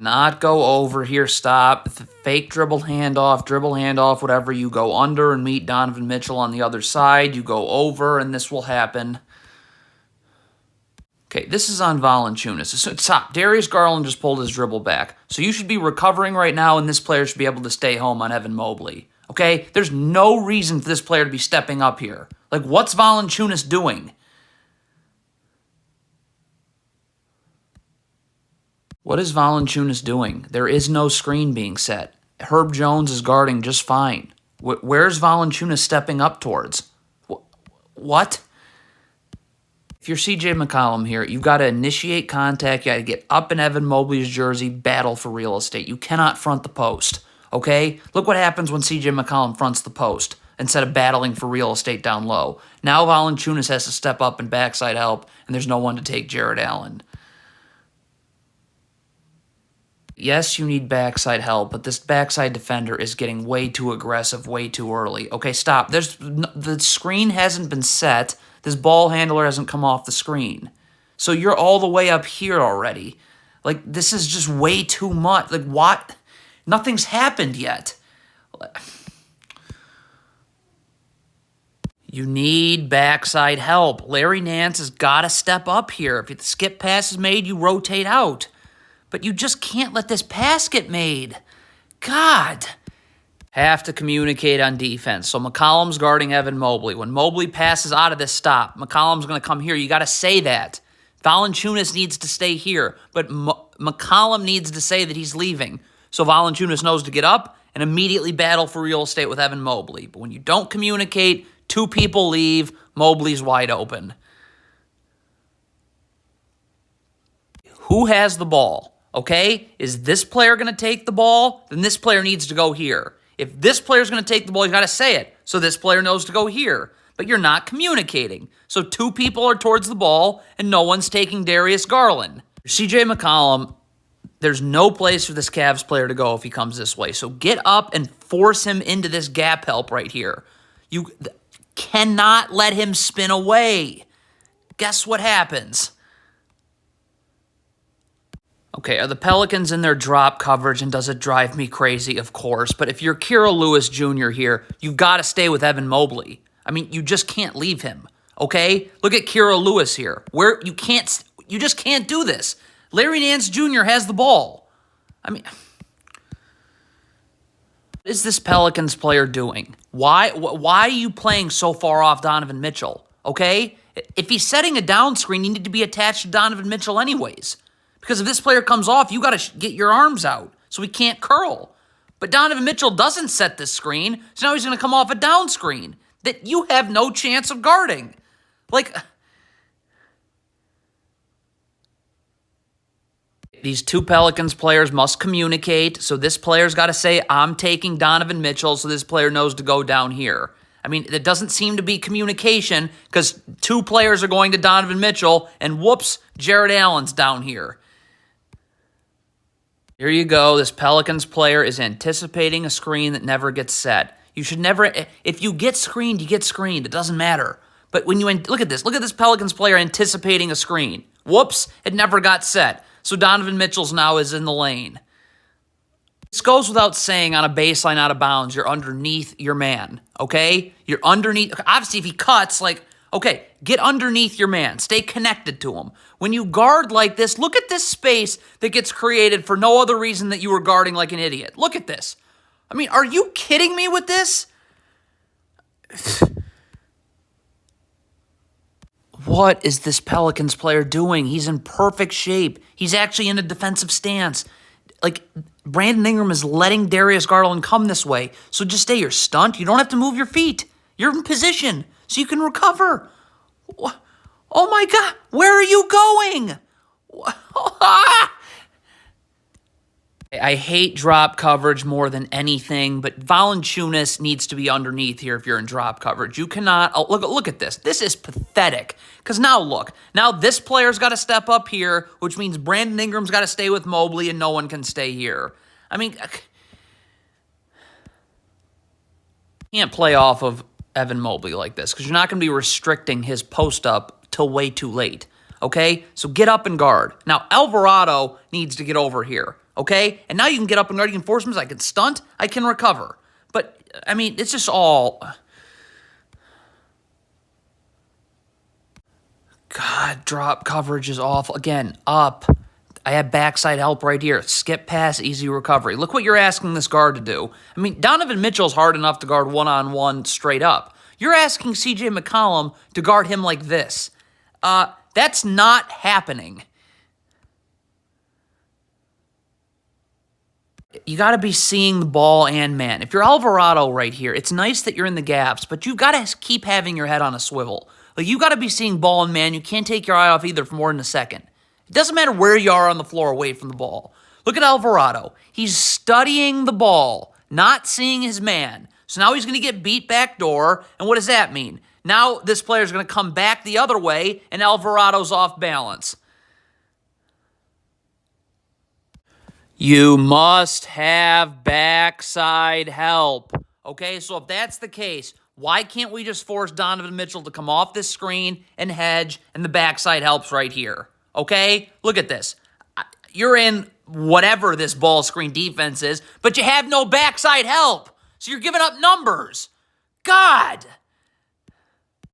Not go over here. Stop. Fake dribble handoff, whatever. You go under and meet Donovan Mitchell on the other side. You go over, and this will happen. Okay, this is on Valanciunas. So stop. Darius Garland just pulled his dribble back. So you should be recovering right now, and this player should be able to stay home on Evan Mobley. Okay? There's no reason for this player to be stepping up here. Like, what's Valanciunas doing? What is Valanciunas doing? There is no screen being set. Herb Jones is guarding just fine. Where's Valanciunas stepping up towards? What? If you're CJ McCollum here, you've got to initiate contact. You got to get up in Evan Mobley's jersey, battle for real estate. You cannot front the post, okay? Look what happens when CJ McCollum fronts the post instead of battling for real estate down low. Now Valanciunas has to step up and backside help, and there's no one to take Jared Allen. Yes, you need backside help, but this backside defender is getting way too aggressive way too early. Okay, stop. The screen hasn't been set. This ball handler hasn't come off the screen. So you're all the way up here already. Like, this is just way too much. Like, what? Nothing's happened yet. You need backside help. Larry Nance has got to step up here. If the skip pass is made, you rotate out. But you just can't let this pass get made. God. Have to communicate on defense. So McCollum's guarding Evan Mobley. When Mobley passes out of this stop, McCollum's going to come here. You got to say that. Valanciunas needs to stay here, but McCollum needs to say that he's leaving. So Valanciunas knows to get up and immediately battle for real estate with Evan Mobley. But when you don't communicate, two people leave, Mobley's wide open. Who has the ball? Okay? Is this player going to take the ball? Then this player needs to go here. If this player's going to take the ball, you got to say it. So this player knows to go here. But you're not communicating. So two people are towards the ball, and no one's taking Darius Garland. CJ McCollum, there's no place for this Cavs player to go if he comes this way. So get up and force him into this gap help right here. You cannot let him spin away. Guess what happens? Okay, are the Pelicans in their drop coverage, and does it drive me crazy? Of course. But if you're Kira Lewis Jr. here, you've got to stay with Evan Mobley. I mean, you just can't leave him, okay? Look at Kira Lewis here. You just can't do this. Larry Nance Jr. has the ball. I mean, what is this Pelicans player doing? Why are you playing so far off Donovan Mitchell, okay? If he's setting a down screen, you need to be attached to Donovan Mitchell anyways. Because if this player comes off, you got to get your arms out so he can't curl. But Donovan Mitchell doesn't set this screen, so now he's going to come off a down screen that you have no chance of guarding. Like, these two Pelicans players must communicate, so this player's got to say, I'm taking Donovan Mitchell, so this player knows to go down here. I mean, it doesn't seem to be communication because two players are going to Donovan Mitchell, and whoops, Jared Allen's down here. Here you go. This Pelicans player is anticipating a screen that never gets set. You should never, if you get screened, you get screened. It doesn't matter. But when you, look at this Pelicans player anticipating a screen. Whoops, it never got set. So Donovan Mitchell's now is in the lane. This goes without saying on a baseline out of bounds, you're underneath your man, okay? You're underneath, obviously if he cuts, like, okay, get underneath your man. Stay connected to him. When you guard like this, look at this space that gets created for no other reason that you were guarding like an idiot. Look at this. I mean, are you kidding me with this? What is this Pelicans player doing? He's in perfect shape. He's actually in a defensive stance. Like, Brandon Ingram is letting Darius Garland come this way. So just stay your stunt. You don't have to move your feet. You're in position so you can recover. Oh my God, where are you going? I hate drop coverage more than anything, but Valanciunas needs to be underneath here if you're in drop coverage. You cannot, look at this. This is pathetic. Because now look, now this player's got to step up here, which means Brandon Ingram's got to stay with Mobley and no one can stay here. I mean, can't play off of Evan Mobley like this because you're not going to be restricting his post-up till way too late, okay? So get up and guard. Now, Alvarado needs to get over here, okay? And now you can get up and guard, you can force him, I can stunt, I can recover. But, I mean, it's just all... God, drop coverage is awful. Again, up. I have backside help right here. Skip pass, easy recovery. Look what you're asking this guard to do. I mean, Donovan Mitchell's hard enough to guard one-on-one straight up. You're asking C.J. McCollum to guard him like this. That's not happening. You got to be seeing the ball and man. If you're Alvarado right here, it's nice that you're in the gaps, but you've got to keep having your head on a swivel. Like, you got to be seeing ball and man. You can't take your eye off either for more than a second. It doesn't matter where you are on the floor away from the ball. Look at Alvarado. He's studying the ball, not seeing his man. So now he's going to get beat backdoor, and what does that mean? Now this player's going to come back the other way, and Alvarado's off balance. You must have backside help. Okay, so if that's the case, why can't we just force Donovan Mitchell to come off this screen and hedge, and the backside helps right here? Okay, look at this. You're in whatever this ball screen defense is, but you have no backside help. So you're giving up numbers. God.